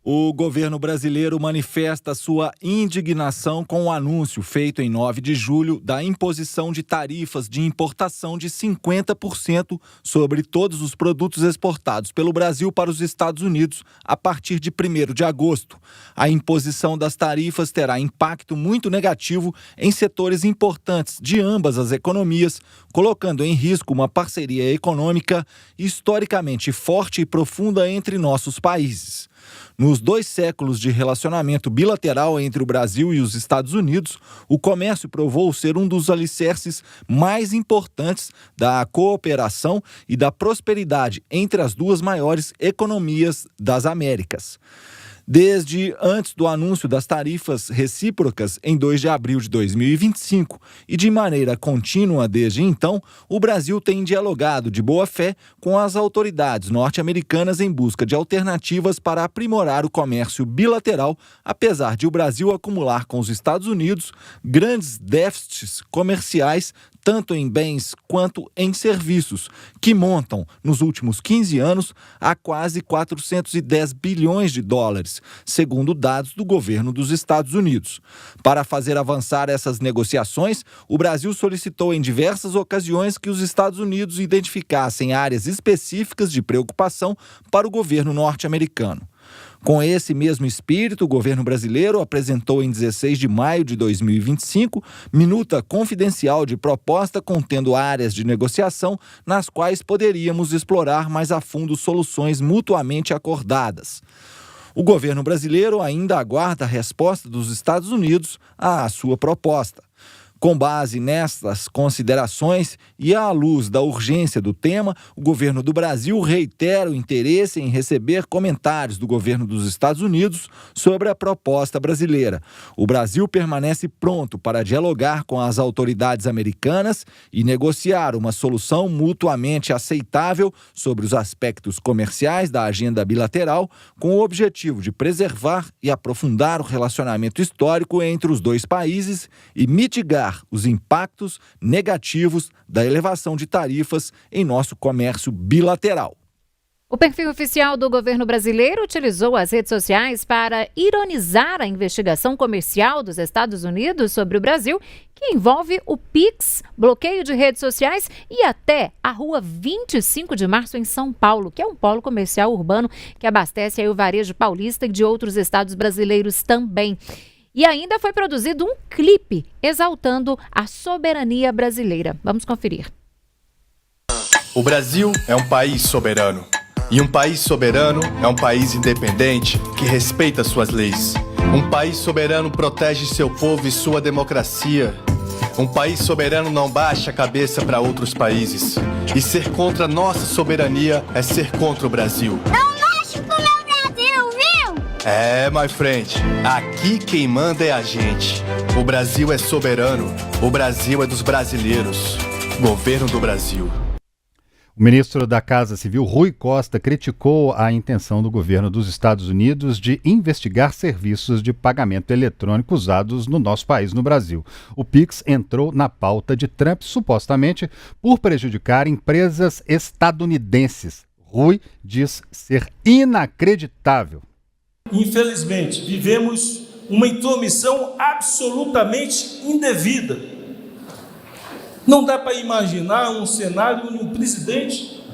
O governo brasileiro manifesta sua indignação com o anúncio feito em 9 de julho da imposição de tarifas de importação de 50% sobre todos os produtos exportados pelo Brasil para os Estados Unidos a partir de 1º de agosto. A imposição das tarifas terá impacto muito negativo em setores importantes de ambas as economias, colocando em risco uma parceria econômica historicamente forte e profunda entre nossos países. Nos 2 séculos de relacionamento bilateral entre o Brasil e os Estados Unidos, o comércio provou ser um dos alicerces mais importantes da cooperação e da prosperidade entre as 2 maiores economias das Américas. Desde antes do anúncio das tarifas recíprocas em 2 de abril de 2025 e de maneira contínua desde então, o Brasil tem dialogado de boa fé com as autoridades norte-americanas em busca de alternativas para aprimorar o comércio bilateral, apesar de o Brasil acumular com os Estados Unidos grandes déficits comerciais, tanto em bens quanto em serviços, que montam, nos últimos 15 anos, a quase 410 bilhões de dólares, segundo dados do governo dos Estados Unidos. Para fazer avançar essas negociações, o Brasil solicitou em diversas ocasiões que os Estados Unidos identificassem áreas específicas de preocupação para o governo norte-americano. Com esse mesmo espírito, o governo brasileiro apresentou em 16 de maio de 2025 minuta confidencial de proposta contendo áreas de negociação nas quais poderíamos explorar mais a fundo soluções mutuamente acordadas. O governo brasileiro ainda aguarda a resposta dos Estados Unidos à sua proposta. Com base nestas considerações e à luz da urgência do tema, o governo do Brasil reitera o interesse em receber comentários do governo dos Estados Unidos sobre a proposta brasileira. O Brasil permanece pronto para dialogar com as autoridades americanas e negociar uma solução mutuamente aceitável sobre os aspectos comerciais da agenda bilateral, com o objetivo de preservar e aprofundar o relacionamento histórico entre os 2 países e mitigar os impactos negativos da elevação de tarifas em nosso comércio bilateral. O perfil oficial do governo brasileiro utilizou as redes sociais para ironizar a investigação comercial dos Estados Unidos sobre o Brasil, que envolve o Pix, bloqueio de redes sociais e até a Rua 25 de Março em São Paulo, que é um polo comercial urbano que abastece aí o varejo paulista e de outros estados brasileiros também. E ainda foi produzido um clipe exaltando a soberania brasileira. Vamos conferir. O Brasil é um país soberano. E um país soberano é um país independente que respeita suas leis. Um país soberano protege seu povo e sua democracia. Um país soberano não baixa a cabeça para outros países. E ser contra nossa soberania é ser contra o Brasil. My friend, aqui quem manda é a gente. O Brasil é soberano, o Brasil é dos brasileiros. Governo do Brasil. O ministro da Casa Civil, Rui Costa, criticou a intenção do governo dos Estados Unidos de investigar serviços de pagamento eletrônico usados no nosso país, no Brasil. O Pix entrou na pauta de Trump, supostamente por prejudicar empresas estadunidenses. Rui diz ser inacreditável. Infelizmente, vivemos uma intromissão absolutamente indevida. Não dá para imaginar um cenário onde um presidente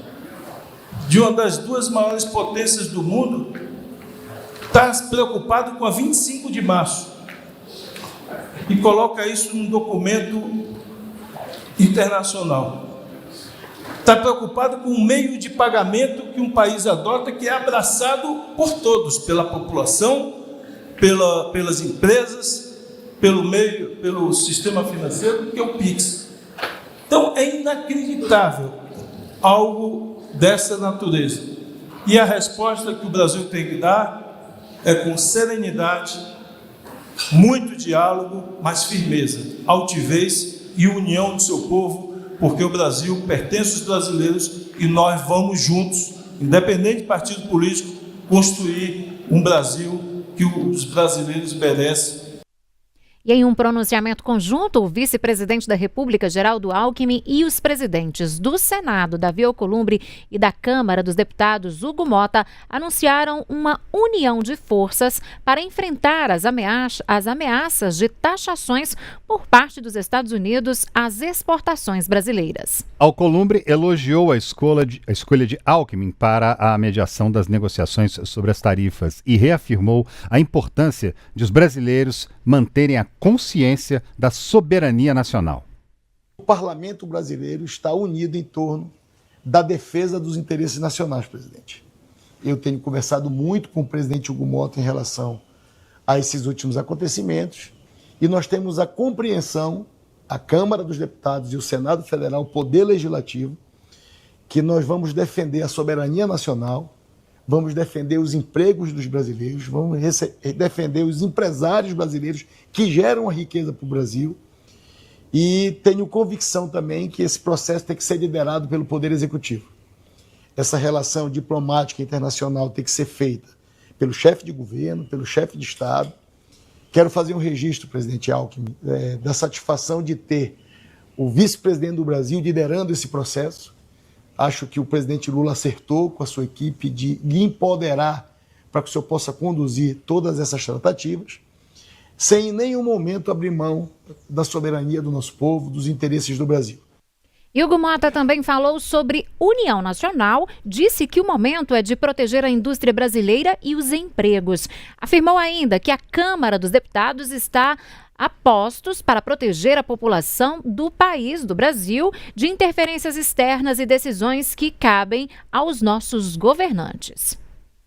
de uma das duas maiores potências do mundo está preocupado com a 25 de março e coloca isso num documento internacional. Está preocupado com o meio de pagamento que um país adota, que é abraçado por todos, pela população, pelas empresas, pelo sistema financeiro, que é o Pix. Então, é inacreditável algo dessa natureza. E a resposta que o Brasil tem que dar é com serenidade, muito diálogo, mas firmeza, altivez e união do seu povo, porque o Brasil pertence aos brasileiros e nós vamos juntos, independente de partido político, construir um Brasil que os brasileiros merecem. E em um pronunciamento conjunto, o vice-presidente da República, Geraldo Alckmin, e os presidentes do Senado, Davi Alcolumbre, e da Câmara dos Deputados, Hugo Mota, anunciaram uma união de forças para enfrentar as ameaças de taxações por parte dos Estados Unidos às exportações brasileiras. Alcolumbre elogiou a escolha de Alckmin para a mediação das negociações sobre as tarifas e reafirmou a importância de os brasileiros manterem a consciência da soberania nacional. O parlamento brasileiro está unido em torno da defesa dos interesses nacionais, presidente. Eu tenho conversado muito com o presidente Hugo Mota em relação a esses últimos acontecimentos e nós temos a compreensão, a Câmara dos Deputados e o Senado Federal, o Poder Legislativo, que nós vamos defender a soberania nacional, vamos defender os empregos dos brasileiros, vamos defender os empresários brasileiros que geram a riqueza para o Brasil. E tenho convicção também que esse processo tem que ser liderado pelo Poder Executivo. Essa relação diplomática internacional tem que ser feita pelo chefe de governo, pelo chefe de Estado. Quero fazer um registro, presidente Alckmin, da satisfação de ter o vice-presidente do Brasil liderando esse processo. Acho que o presidente Lula acertou com a sua equipe de lhe empoderar para que o senhor possa conduzir todas essas tratativas, sem em nenhum momento abrir mão da soberania do nosso povo, dos interesses do Brasil. Hugo Mota também falou sobre união nacional, disse que o momento é de proteger a indústria brasileira e os empregos. Afirmou ainda que a Câmara dos Deputados está a postos para proteger a população do país, do Brasil, de interferências externas e decisões que cabem aos nossos governantes.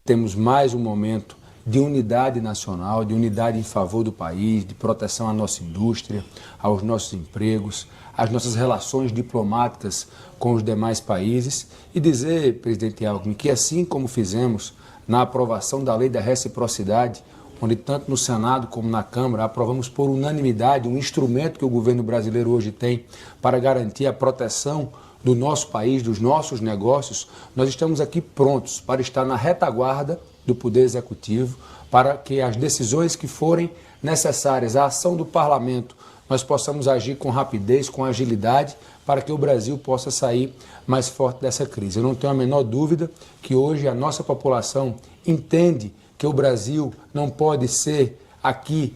Temos mais um momento de unidade nacional, de unidade em favor do país, de proteção à nossa indústria, aos nossos empregos, às nossas relações diplomáticas com os demais países e dizer, presidente Alckmin, que assim como fizemos na aprovação da lei da reciprocidade, onde tanto no Senado como na Câmara aprovamos por unanimidade um instrumento que o governo brasileiro hoje tem para garantir a proteção do nosso país, dos nossos negócios, nós estamos aqui prontos para estar na retaguarda do Poder Executivo, para que as decisões que forem necessárias, a ação do Parlamento, nós possamos agir com rapidez, com agilidade, para que o Brasil possa sair mais forte dessa crise. Eu não tenho a menor dúvida que hoje a nossa população entende que o Brasil não pode ser aqui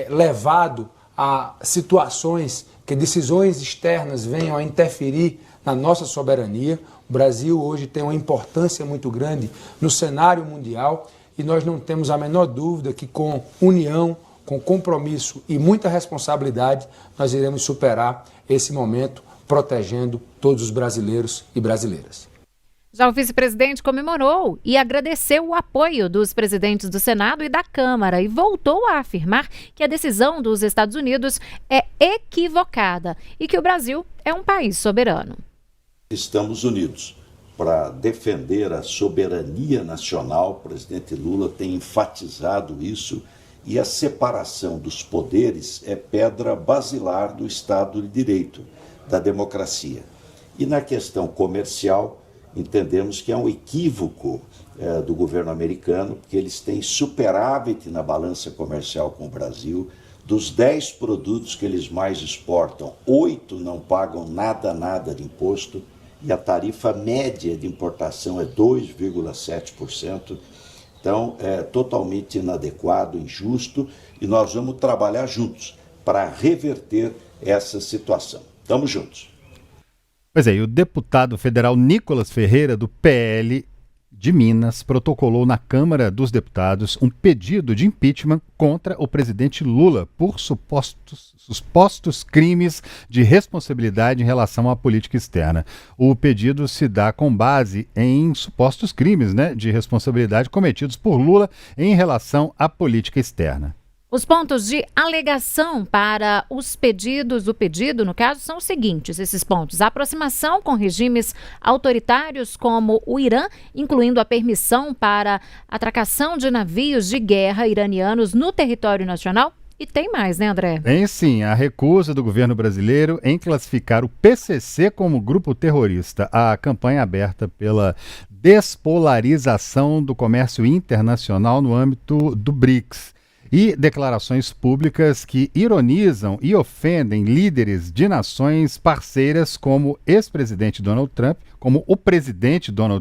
levado a situações que decisões externas venham a interferir na nossa soberania. O Brasil hoje tem uma importância muito grande no cenário mundial e nós não temos a menor dúvida que com união, com compromisso e muita responsabilidade, nós iremos superar esse momento protegendo todos os brasileiros e brasileiras. Já o vice-presidente comemorou e agradeceu o apoio dos presidentes do Senado e da Câmara e voltou a afirmar que a decisão dos Estados Unidos é equivocada e que o Brasil é um país soberano. Estamos unidos para defender a soberania nacional. O presidente Lula tem enfatizado isso e a separação dos poderes é pedra basilar do Estado de Direito, da democracia. E na questão comercial, entendemos que é um equívoco do governo americano, porque eles têm superávit na balança comercial com o Brasil. Dos 10 produtos que eles mais exportam, 8 não pagam nada de imposto, e a tarifa média de importação é 2,7%. Então, é totalmente inadequado, injusto, e nós vamos trabalhar juntos para reverter essa situação. Estamos juntos. Pois é, e o deputado federal Nicolas Ferreira, do PL de Minas, protocolou na Câmara dos Deputados um pedido de impeachment contra o presidente Lula por supostos crimes de responsabilidade em relação à política externa. O pedido se dá com base em supostos crimes, de responsabilidade cometidos por Lula em relação à política externa. Os pontos de alegação para o pedido, no caso, são os seguintes, esses pontos. A aproximação com regimes autoritários como o Irã, incluindo a permissão para atracação de navios de guerra iranianos no território nacional. E tem mais, né, André? Tem sim, a recusa do governo brasileiro em classificar o PCC como grupo terrorista. A campanha aberta pela despolarização do comércio internacional no âmbito do BRICS. E declarações públicas que ironizam e ofendem líderes de nações parceiras como o presidente Donald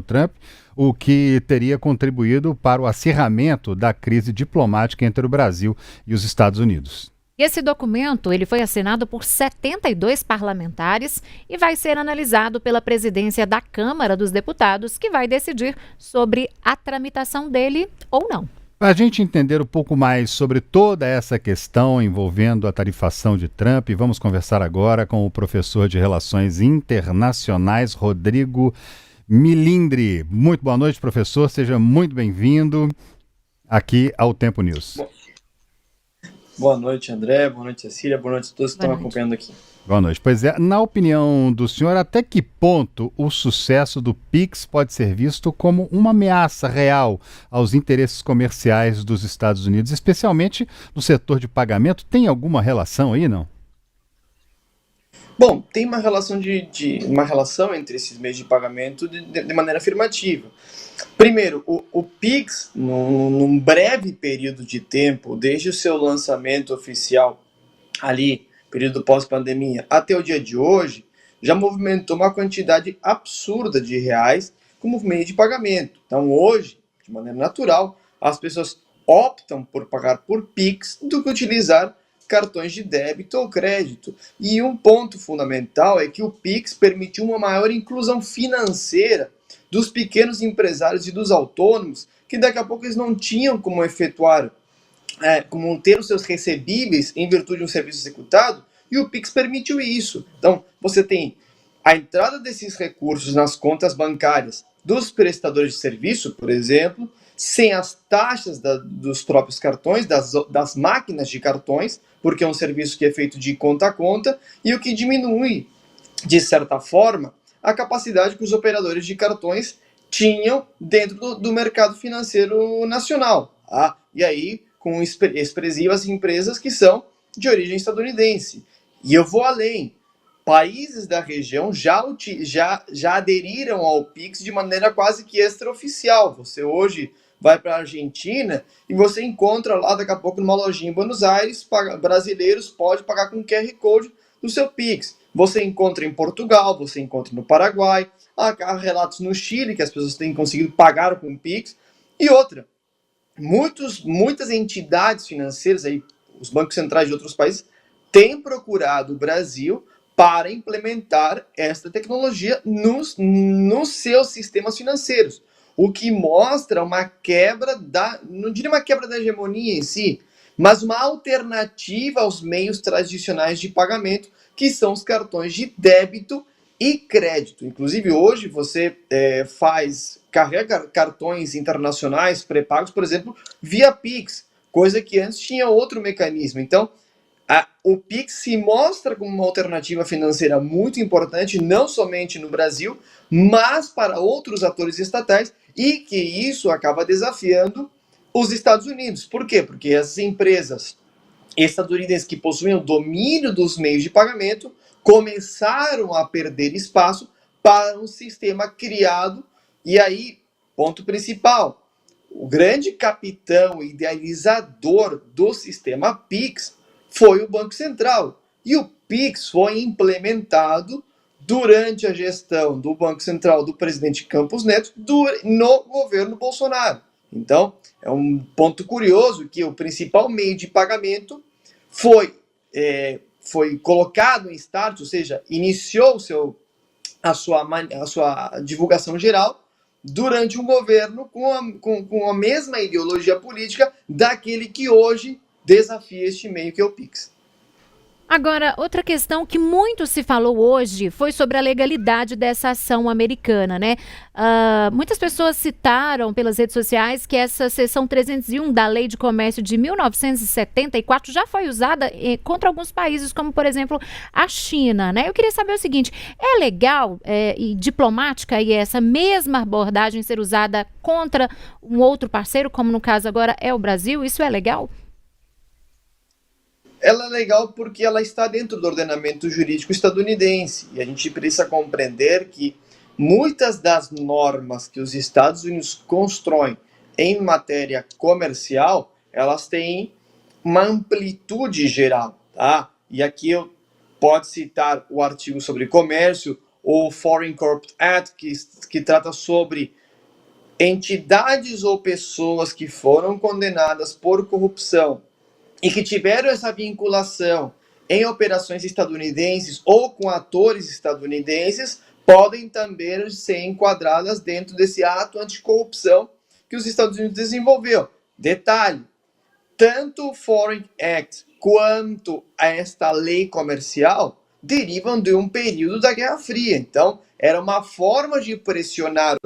Trump, o que teria contribuído para o acirramento da crise diplomática entre o Brasil e os Estados Unidos. Esse documento ele foi assinado por 72 parlamentares e vai ser analisado pela presidência da Câmara dos Deputados, que vai decidir sobre a tramitação dele ou não. Para a gente entender um pouco mais sobre toda essa questão envolvendo a tarifação de Trump, vamos conversar agora com o professor de Relações Internacionais, Rodrigo Milindre. Muito boa noite, professor. Seja muito bem-vindo aqui ao Tempo News. Boa noite, André. Boa noite, Cecília. Boa noite a todos que estão acompanhando aqui. Boa noite. Pois é, na opinião do senhor, até que ponto o sucesso do PIX pode ser visto como uma ameaça real aos interesses comerciais dos Estados Unidos, especialmente no setor de pagamento? Tem alguma relação aí, não? Bom, tem uma relação uma relação entre esses meios de pagamento de maneira afirmativa. Primeiro, o PIX, num breve período de tempo, desde o seu lançamento oficial ali, período pós-pandemia, até o dia de hoje, já movimentou uma quantidade absurda de reais como meio de pagamento. Então, hoje, de maneira natural, as pessoas optam por pagar por PIX do que utilizar cartões de débito ou crédito. E um ponto fundamental é que o PIX permitiu uma maior inclusão financeira dos pequenos empresários e dos autônomos, que daqui a pouco eles não tinham como efetuar como ter os seus recebíveis em virtude de um serviço executado, e o PIX permitiu isso. Então, você tem a entrada desses recursos nas contas bancárias dos prestadores de serviço, por exemplo, sem as taxas dos próprios cartões, das máquinas de cartões, porque é um serviço que é feito de conta a conta, e o que diminui, de certa forma, a capacidade que os operadores de cartões tinham dentro do mercado financeiro nacional. E aí, com expressivas empresas que são de origem estadunidense. E eu vou além. Países da região já aderiram ao PIX de maneira quase que extraoficial. Você hoje vai para a Argentina e você encontra lá, daqui a pouco, numa lojinha em Buenos Aires, brasileiros podem pagar com QR Code no seu PIX. Você encontra em Portugal, você encontra no Paraguai, há relatos no Chile que as pessoas têm conseguido pagar com PIX. E outra, muitas entidades financeiras, aí, os bancos centrais de outros países, têm procurado o Brasil para implementar esta tecnologia nos seus sistemas financeiros. O que mostra uma quebra não diria uma quebra da hegemonia em si, mas uma alternativa aos meios tradicionais de pagamento, que são os cartões de débito e crédito. Inclusive, hoje você carrega cartões internacionais pré-pagos, por exemplo, via PIX, coisa que antes tinha outro mecanismo. Então, o PIX se mostra como uma alternativa financeira muito importante, não somente no Brasil, mas para outros atores estatais, e que isso acaba desafiando os Estados Unidos. Por quê? Porque as empresas estadunidenses que possuem o domínio dos meios de pagamento começaram a perder espaço para um sistema criado. E aí, ponto principal, o grande capitão idealizador do sistema PIX foi o Banco Central. E o PIX foi implementado durante a gestão do Banco Central do presidente Campos Neto no governo Bolsonaro. Então, é um ponto curioso que o principal meio de pagamento foi colocado em start, ou seja, iniciou a sua divulgação geral durante um governo com a mesma ideologia política daquele que hoje desafia este meio, que é o PIX. Agora, outra questão que muito se falou hoje foi sobre a legalidade dessa ação americana, né? Muitas pessoas citaram pelas redes sociais que essa seção 301 da Lei de Comércio de 1974 já foi usada contra alguns países, como, por exemplo, a China, né? Eu queria saber o seguinte, é legal e diplomática e essa mesma abordagem ser usada contra um outro parceiro, como no caso agora é o Brasil? Isso é legal? Ela é legal porque ela está dentro do ordenamento jurídico estadunidense e a gente precisa compreender que muitas das normas que os Estados Unidos constroem em matéria comercial, elas têm uma amplitude geral, tá? E aqui eu posso citar o artigo sobre comércio, o Foreign Corrupt Act, que trata sobre entidades ou pessoas que foram condenadas por corrupção e que tiveram essa vinculação em operações estadunidenses ou com atores estadunidenses, podem também ser enquadradas dentro desse ato anticorrupção que os Estados Unidos desenvolveu. Detalhe, tanto o Foreign Act quanto esta lei comercial derivam de um período da Guerra Fria. Então, era uma forma de pressionar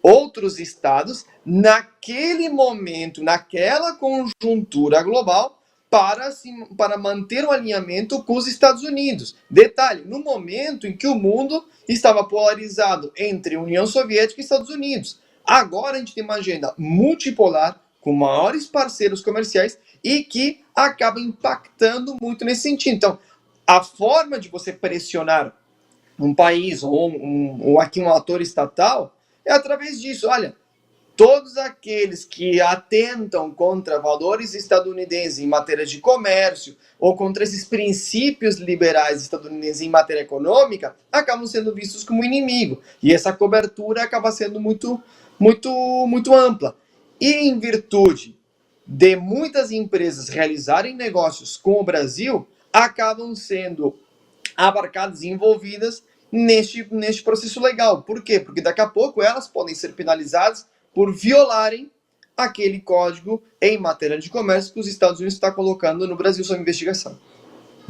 outros estados naquele momento, naquela conjuntura global, para manter um alinhamento com os Estados Unidos. Detalhe, no momento em que o mundo estava polarizado entre União Soviética e Estados Unidos. Agora a gente tem uma agenda multipolar, com maiores parceiros comerciais e que acaba impactando muito nesse sentido. Então, a forma de você pressionar um país ou aqui um ator estatal é através disso. Olha, todos aqueles que atentam contra valores estadunidenses em matéria de comércio ou contra esses princípios liberais estadunidenses em matéria econômica acabam sendo vistos como inimigo. E essa cobertura acaba sendo muito ampla. E em virtude de muitas empresas realizarem negócios com o Brasil, acabam sendo abarcadas e envolvidas neste processo legal. Por quê? Porque daqui a pouco elas podem ser penalizadas por violarem aquele código em matéria de comércio que os Estados Unidos estão colocando no Brasil sob investigação.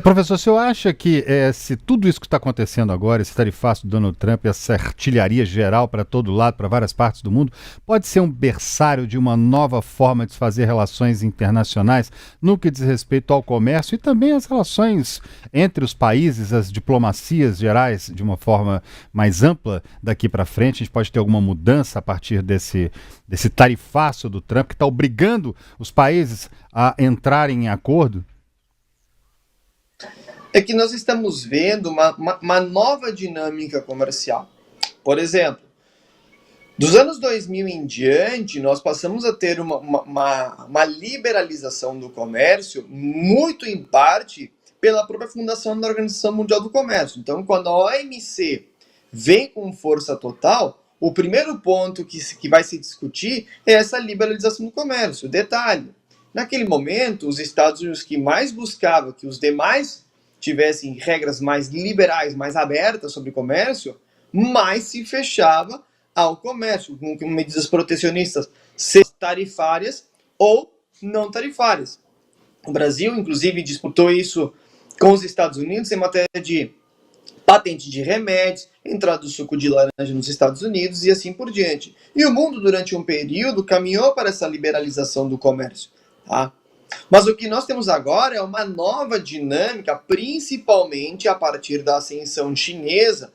Professor, o senhor acha que se tudo isso que está acontecendo agora, esse tarifaço do Donald Trump, essa artilharia geral para todo lado, para várias partes do mundo, pode ser um berçário de uma nova forma de fazer relações internacionais no que diz respeito ao comércio e também as relações entre os países, as diplomacias gerais de uma forma mais ampla daqui para frente? A gente pode ter alguma mudança a partir desse tarifaço do Trump que está obrigando os países a entrarem em acordo? É que nós estamos vendo uma nova dinâmica comercial. Por exemplo, dos anos 2000 em diante, nós passamos a ter uma liberalização do comércio, muito em parte pela própria fundação da Organização Mundial do Comércio. Então, quando a OMC vem com força total, o primeiro ponto que vai se discutir é essa liberalização do comércio. Detalhe, naquele momento, os Estados Unidos que mais buscavam que os demais tivessem regras mais liberais, mais abertas sobre comércio, mais se fechava ao comércio, com medidas protecionistas, seja tarifárias ou não tarifárias. O Brasil, inclusive, disputou isso com os Estados Unidos em matéria de patente de remédios, entrada do suco de laranja nos Estados Unidos e assim por diante. E o mundo, durante um período, caminhou para essa liberalização do comércio, tá? Mas o que nós temos agora é uma nova dinâmica, principalmente a partir da ascensão chinesa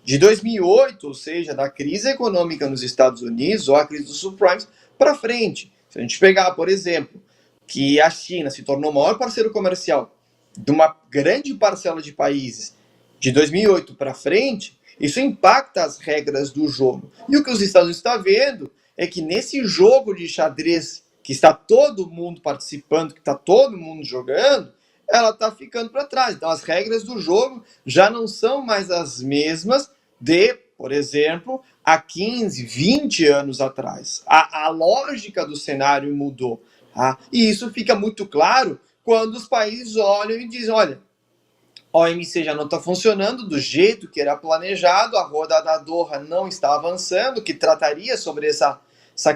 de 2008, ou seja, da crise econômica nos Estados Unidos, ou a crise dos subprimes, para frente. Se a gente pegar, por exemplo, que a China se tornou o maior parceiro comercial de uma grande parcela de países de 2008 para frente, Isso impacta as regras do jogo. E o que os Estados Unidos estão vendo é que nesse jogo de xadrez que está todo mundo participando, que está todo mundo jogando, ela está ficando para trás. Então as regras do jogo já não são mais as mesmas de, por exemplo, há 15, 20 anos atrás. A lógica do cenário mudou. Tá? E isso fica muito claro quando os países olham e dizem, olha, a OMC já não está funcionando do jeito que era planejado, a roda da Doha não está avançando, que trataria sobre essa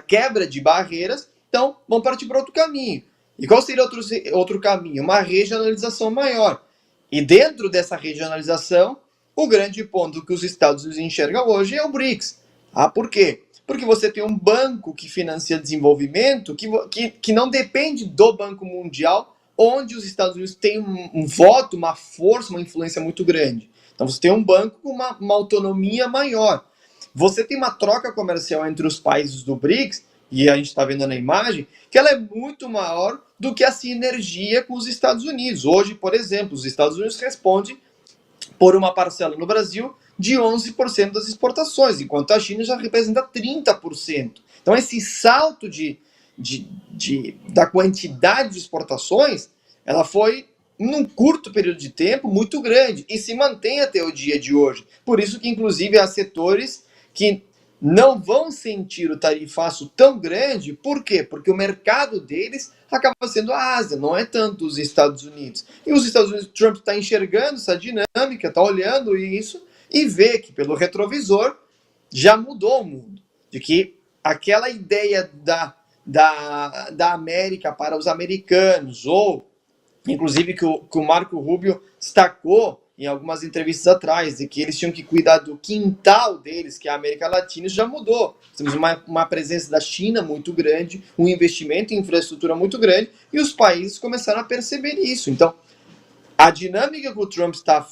quebra de barreiras, então vamos partir para outro caminho. E qual seria outro caminho? Uma regionalização maior. E dentro dessa regionalização, o grande ponto que os Estados Unidos enxergam hoje é o BRICS. Ah, por quê? Porque você tem um banco que financia desenvolvimento que não depende do Banco Mundial, onde os Estados Unidos têm um voto, uma força, uma influência muito grande. Então você tem um banco com uma autonomia maior. Você tem uma troca comercial entre os países do BRICS, e a gente está vendo na imagem, que ela é muito maior do que a sinergia com os Estados Unidos. Hoje, por exemplo, os Estados Unidos respondem por uma parcela no Brasil de 11% das exportações, enquanto a China já representa 30%. Então, esse salto da quantidade de exportações, ela foi, num curto período de tempo, muito grande, e se mantém até o dia de hoje. Por isso que, inclusive, há setores que não vão sentir o tarifaço tão grande. Por quê? Porque o mercado deles acaba sendo a Ásia, não é tanto os Estados Unidos. E os Estados Unidos, Trump está enxergando essa dinâmica, está olhando isso e vê que pelo retrovisor já mudou o mundo. De que aquela ideia da América para os americanos, ou inclusive que o Marco Rubio destacou em algumas entrevistas atrás, de que eles tinham que cuidar do quintal deles, que é a América Latina, isso já mudou. Temos uma presença da China muito grande, um investimento em infraestrutura muito grande, e os países começaram a perceber isso. Então, a dinâmica que o Trump está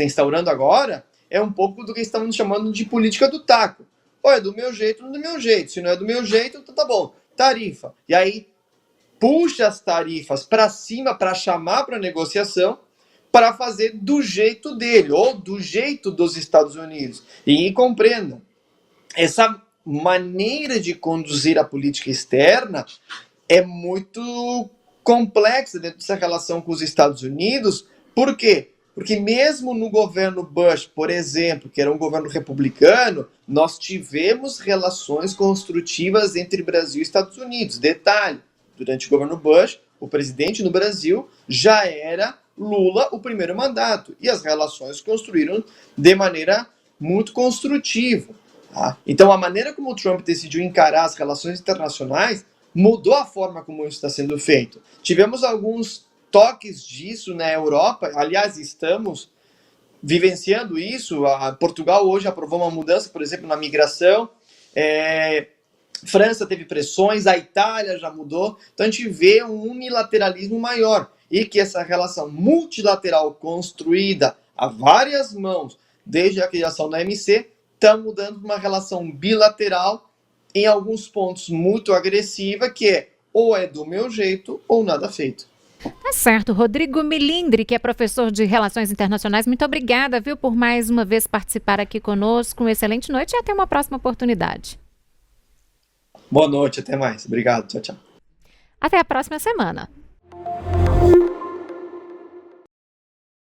instaurando agora é um pouco do que estamos chamando de política do taco. Ou é do meu jeito ou não é do meu jeito. Se não é do meu jeito, então tá bom. Tarifa. E aí, puxa as tarifas para cima para chamar para negociação, para fazer do jeito dele, ou do jeito dos Estados Unidos. E compreendam, essa maneira de conduzir a política externa é muito complexa dentro dessa relação com os Estados Unidos. Por quê? Porque mesmo no governo Bush, por exemplo, que era um governo republicano, nós tivemos relações construtivas entre Brasil e Estados Unidos. Detalhe, durante o governo Bush, o presidente no Brasil já era Lula, o primeiro mandato, e as relações se construíram de maneira muito construtiva. Tá? Então, a maneira como o Trump decidiu encarar as relações internacionais mudou a forma como isso está sendo feito. Tivemos alguns toques disso na Europa, aliás, estamos vivenciando isso. Portugal hoje aprovou uma mudança, por exemplo, na migração, França teve pressões, a Itália já mudou, então a gente vê um unilateralismo maior, e que essa relação multilateral construída a várias mãos, desde a criação da OMC, está mudando para uma relação bilateral, em alguns pontos muito agressiva, que é ou é do meu jeito ou nada feito. Tá certo. Rodrigo Milindre, que é professor de Relações Internacionais, muito obrigada, viu, por mais uma vez participar aqui conosco. Uma excelente noite e até uma próxima oportunidade. Boa noite, até mais. Obrigado, tchau, tchau. Até a próxima semana.